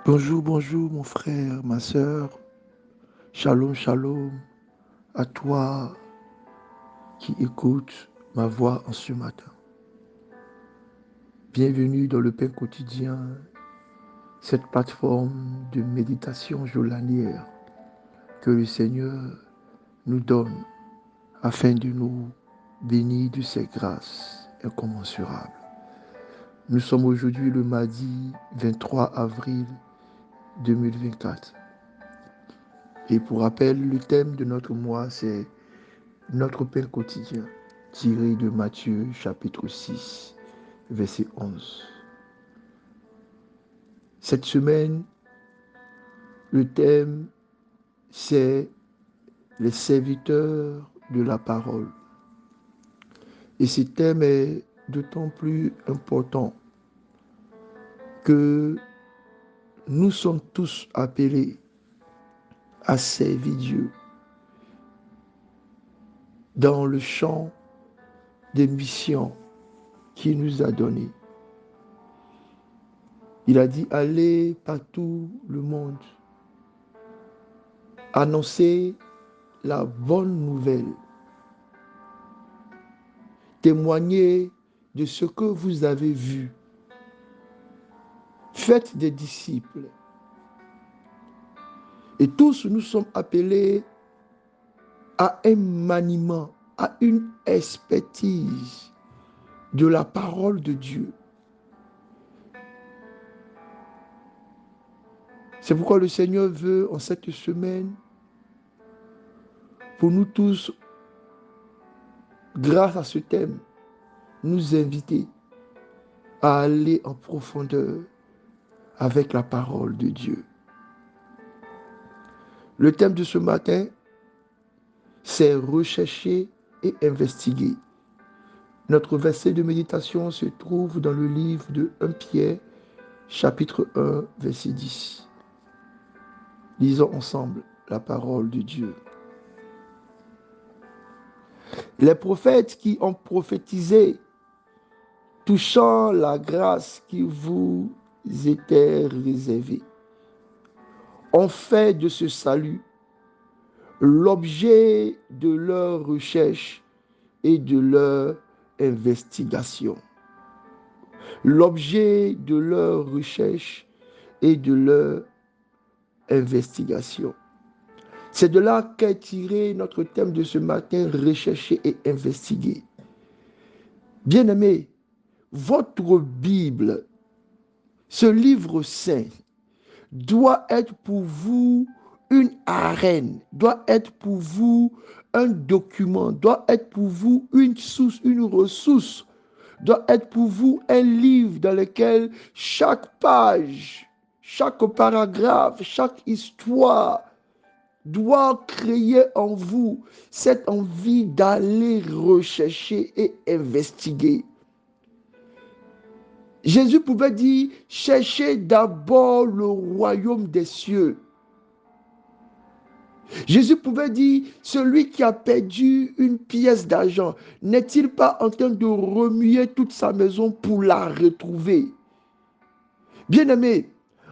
Bonjour, bonjour mon frère, ma sœur. Shalom, shalom à toi qui écoutes ma voix en ce matin. Bienvenue dans le pain quotidien, cette plateforme de méditation journalière que le Seigneur nous donne afin de nous bénir de ses grâces incommensurables. Nous sommes aujourd'hui le mardi 23 avril 2024. Et pour rappel, le thème de notre mois, c'est notre pain quotidien, tiré de Matthieu chapitre 6, verset 11. Cette semaine, le thème, c'est les serviteurs de la parole. Et ce thème est d'autant plus important que nous sommes tous appelés à servir Dieu dans le champ des missions qu'il nous a données. Il a dit, allez partout le monde, annoncer la bonne nouvelle, témoigner de ce que vous avez vu. Faites des disciples. Et tous nous sommes appelés à un maniement, à une expertise de la parole de Dieu. C'est pourquoi le Seigneur veut, en cette semaine, pour nous tous, grâce à ce thème, nous inviter à aller en profondeur avec la parole de Dieu. Le thème de ce matin, c'est rechercher et investiguer. Notre verset de méditation se trouve dans le livre de 1 Pierre, chapitre 1, verset 10. Lisons ensemble la parole de Dieu. Les prophètes qui ont prophétisé touchant la grâce qui vous était réservée ont fait de ce salut l'objet de leur recherche et de leur investigation. L'objet de leur recherche et de leur investigation. C'est de là qu'est tiré notre thème de ce matin, rechercher et investiguer. Bien-aimés, votre Bible, ce livre saint, doit être pour vous une arène, doit être pour vous un document, doit être pour vous une source, une ressource, doit être pour vous un livre dans lequel chaque page, chaque paragraphe, chaque histoire doit créer en vous cette envie d'aller rechercher et investiguer. Jésus pouvait dire, cherchez d'abord le royaume des cieux. Jésus pouvait dire, celui qui a perdu une pièce d'argent, n'est-il pas en train de remuer toute sa maison pour la retrouver? Bien-aimés,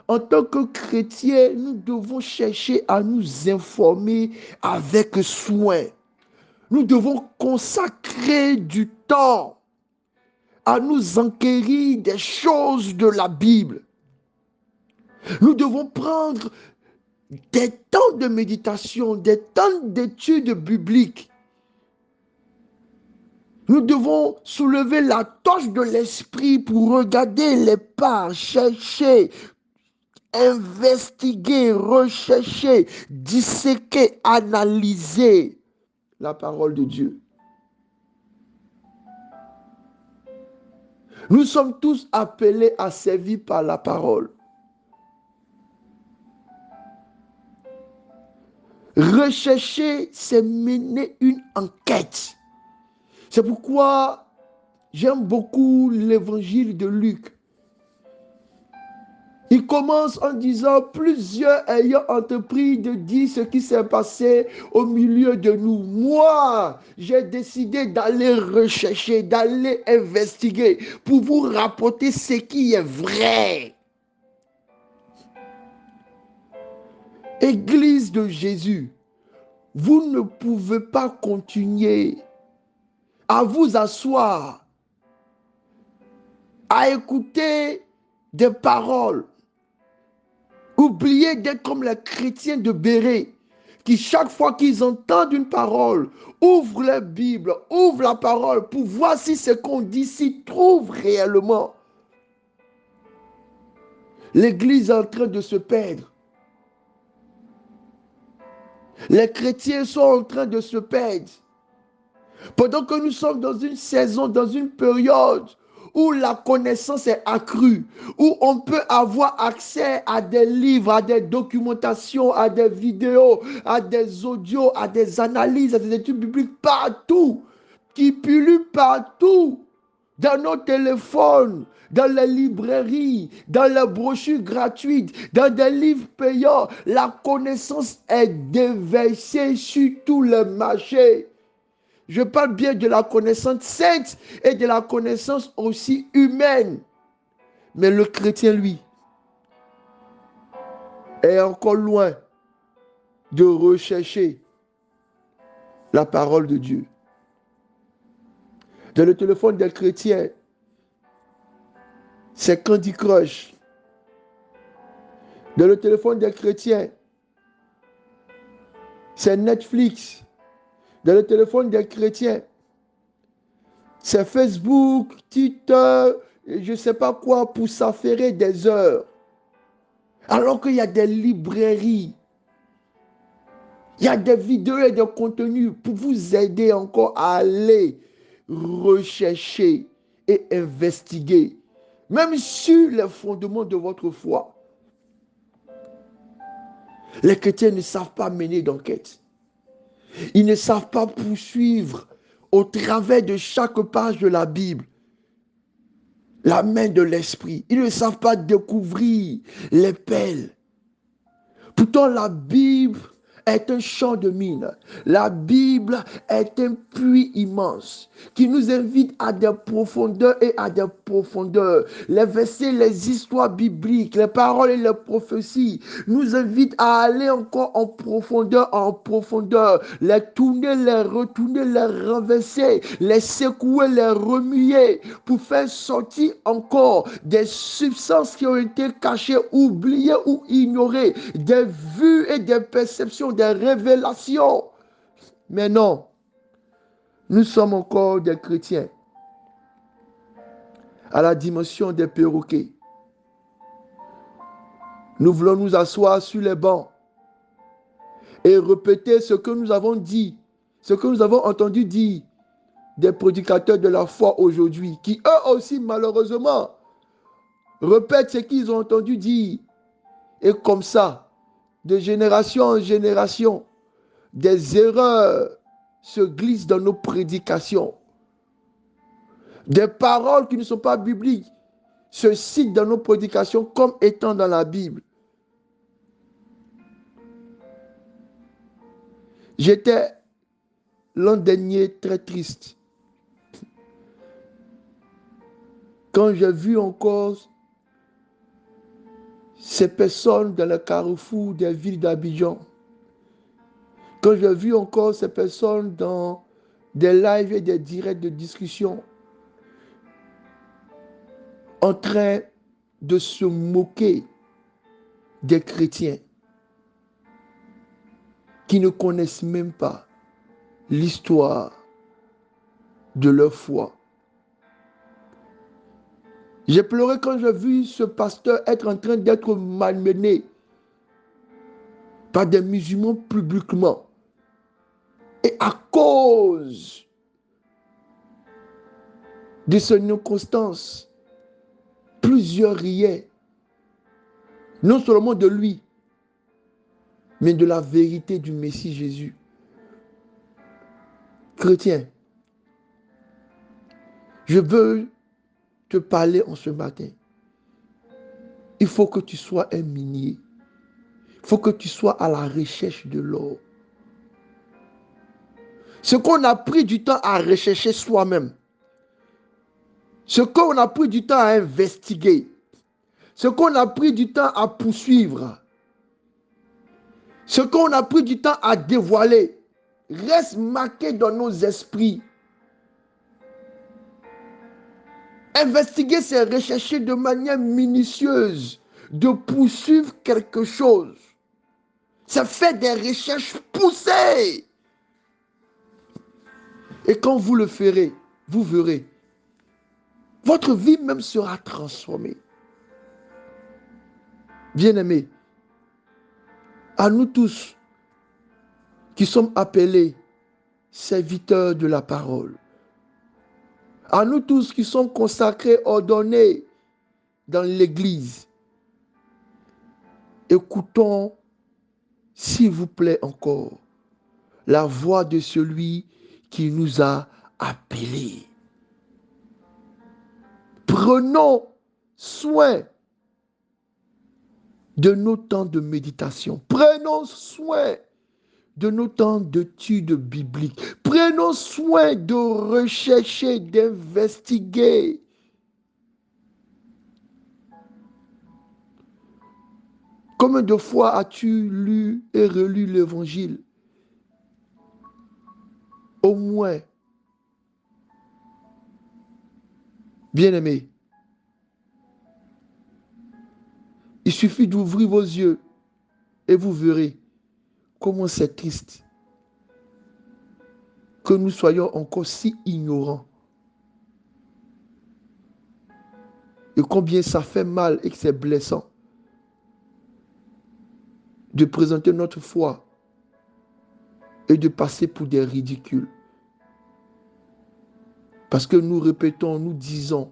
en tant que chrétiens, nous devons chercher à nous informer avec soin. Nous devons consacrer du temps à nous enquérir des choses de la Bible. Nous devons prendre des temps de méditation, des temps d'études bibliques. Nous devons soulever la torche de l'esprit pour regarder les pas, chercher, investiguer, rechercher, disséquer, analyser la parole de Dieu. Nous sommes tous appelés à servir par la parole. Rechercher, c'est mener une enquête. C'est pourquoi j'aime beaucoup l'évangile de Luc. Il commence en disant, plusieurs ayant entrepris de dire ce qui s'est passé au milieu de nous. Moi, j'ai décidé d'aller rechercher, d'aller investiguer pour vous rapporter ce qui est vrai. Église de Jésus, vous ne pouvez pas continuer à vous asseoir, à écouter des paroles. Oubliez d'être comme les chrétiens de Béret, qui chaque fois qu'ils entendent une parole, ouvrent la Bible, ouvrent la parole pour voir si ce qu'on dit s'y trouve réellement. L'Église est en train de se perdre. Les chrétiens sont en train de se perdre. Pendant que nous sommes dans une saison, dans une période où la connaissance est accrue, où on peut avoir accès à des livres, à des documentations, à des vidéos, à des audios, à des analyses, à des études bibliques partout, qui pullulent partout, dans nos téléphones, dans les librairies, dans les brochures gratuites, dans des livres payants. La connaissance est déversée sur tous les marchés. Je parle bien de la connaissance sainte et de la connaissance aussi humaine. Mais le chrétien, lui, est encore loin de rechercher la parole de Dieu. Dans le téléphone des chrétiens, c'est Candy Crush. Dans le téléphone des chrétiens, c'est Netflix. Dans le téléphone des chrétiens, c'est Facebook, Twitter, je ne sais pas quoi, pour s'affairer des heures. Alors qu'il y a des librairies, il y a des vidéos et des contenus pour vous aider encore à aller rechercher et investiguer, même sur les fondements de votre foi. Les chrétiens ne savent pas mener d'enquête. Ils ne savent pas poursuivre au travers de chaque page de la Bible la main de l'esprit. Ils ne savent pas découvrir les perles. Pourtant, la Bible est un champ de mine. La Bible est un puits immense qui nous invite à des profondeurs et à des profondeurs. Les versets, les histoires bibliques, les paroles et les prophéties nous invitent à aller encore en profondeur, les tourner, les retourner, les renverser, les secouer, les remuer pour faire sortir encore des substances qui ont été cachées, oubliées ou ignorées, des vues et des perceptions, des révélations. Mais non, nous sommes encore des chrétiens à la dimension des perroquets. Nous voulons nous asseoir sur les bancs et répéter ce que nous avons dit, ce que nous avons entendu dire des prédicateurs de la foi aujourd'hui, qui eux aussi malheureusement répètent ce qu'ils ont entendu dire. Et comme ça, de génération en génération, des erreurs se glissent dans nos prédications. Des paroles qui ne sont pas bibliques se citent dans nos prédications comme étant dans la Bible. J'étais l'an dernier très triste quand j'ai vu encore ces personnes dans le carrefour des villes d'Abidjan, quand j'ai vu encore ces personnes dans des lives et des directs de discussion en train de se moquer des chrétiens qui ne connaissent même pas l'histoire de leur foi. J'ai pleuré quand j'ai vu ce pasteur être en train d'être malmené par des musulmans publiquement. Et à cause de son inconstance, plusieurs riaient, non seulement de lui, mais de la vérité du Messie Jésus. Chrétien, je veux te parler en ce matin. Il faut que tu sois un minier. Il faut que tu sois à la recherche de l'or. Ce qu'on a pris du temps à rechercher soi-même, ce qu'on a pris du temps à investiguer, ce qu'on a pris du temps à poursuivre, Ce qu'on a pris du temps à dévoiler reste marqué dans nos esprits. Investiguer, c'est rechercher de manière minutieuse, de poursuivre quelque chose. C'est faire des recherches poussées. Et quand vous le ferez, vous verrez, votre vie même sera transformée. Bien-aimés, à nous tous qui sommes appelés serviteurs de la parole, à nous tous qui sommes consacrés, ordonnés dans l'Église, écoutons, s'il vous plaît encore, la voix de celui qui nous a appelés. Prenons soin de nos temps de méditation. Prenons soin de nos temps d'études bibliques. Prenons soin de rechercher, d'investiguer. Combien de fois as-tu lu et relu l'Évangile? Au moins. Bien-aimés, il suffit d'ouvrir vos yeux et vous verrez comment c'est triste que nous soyons encore si ignorants. Et combien ça fait mal et que c'est blessant de présenter notre foi et de passer pour des ridicules. Parce que nous répétons, nous disons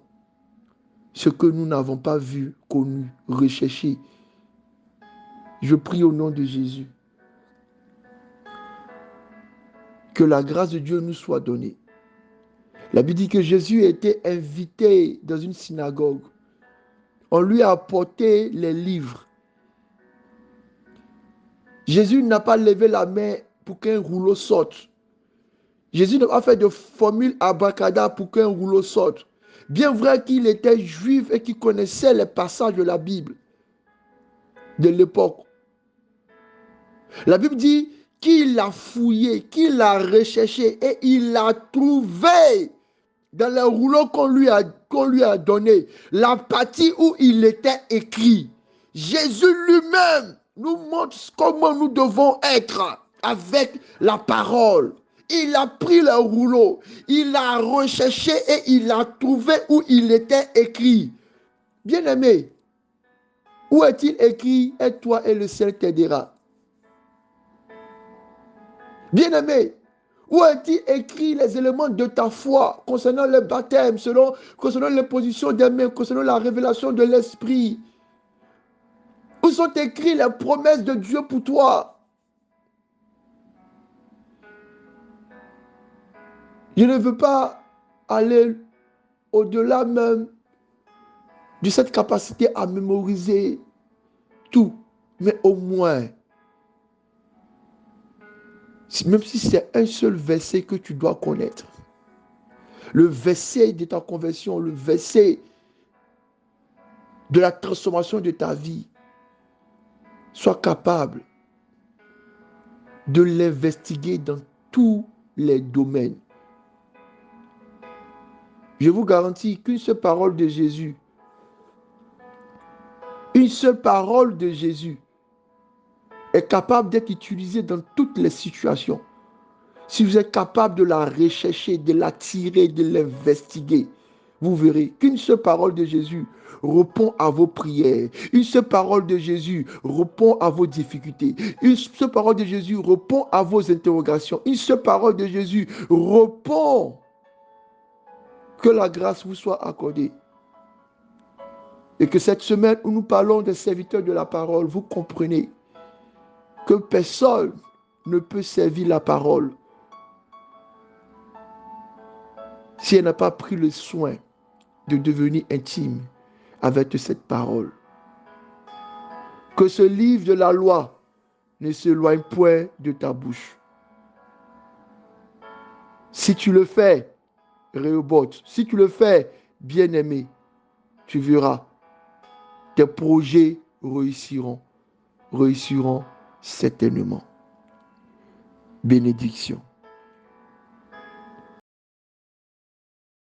ce que nous n'avons pas vu, connu, recherché. Je prie au nom de Jésus que la grâce de Dieu nous soit donnée. La Bible dit que Jésus était invité dans une synagogue. On lui a apporté les livres. Jésus n'a pas levé la main pour qu'un rouleau sorte. Jésus n'a pas fait de formule abracadabra pour qu'un rouleau sorte. Bien vrai qu'il était juif et qu'il connaissait les passages de la Bible de l'époque. La Bible dit qu'il a fouillé, qu'il a recherché et il a trouvé dans les rouleaux qu'on lui a donné la partie où il était écrit. Jésus lui-même nous montre comment nous devons être avec la parole. Il a pris le rouleau, il a recherché et il a trouvé où il était écrit. Bien-aimé, où est-il écrit? Et toi et le ciel t'aidera. Bien-aimé, où est-il écrit les éléments de ta foi concernant le baptême, concernant l'imposition des mains, concernant la révélation de l'esprit? Où sont écrites les promesses de Dieu pour toi? Je ne veux pas aller au-delà même de cette capacité à mémoriser tout, mais au moins, même si c'est un seul verset que tu dois connaître, le verset de ta conversion, le verset de la transformation de ta vie, sois capable de l'investiguer dans tous les domaines. Je vous garantis qu'une seule parole de Jésus, une seule parole de Jésus est capable d'être utilisée dans toutes les situations. Si vous êtes capable de la rechercher, de la tirer, de l'investiguer, vous verrez qu'une seule parole de Jésus répond à vos prières. Une seule parole de Jésus répond à vos difficultés. Une seule parole de Jésus répond à vos interrogations. Une seule parole de Jésus répond. Que la grâce vous soit accordée. Et que cette semaine où nous parlons des serviteurs de la parole, vous comprenez que personne ne peut servir la parole si elle n'a pas pris le soin de devenir intime avec cette parole. Que ce livre de la loi ne s'éloigne point de ta bouche. Si tu le fais, Rehoboth, si tu le fais, bien-aimé, tu verras, tes projets réussiront certainement. Bénédiction.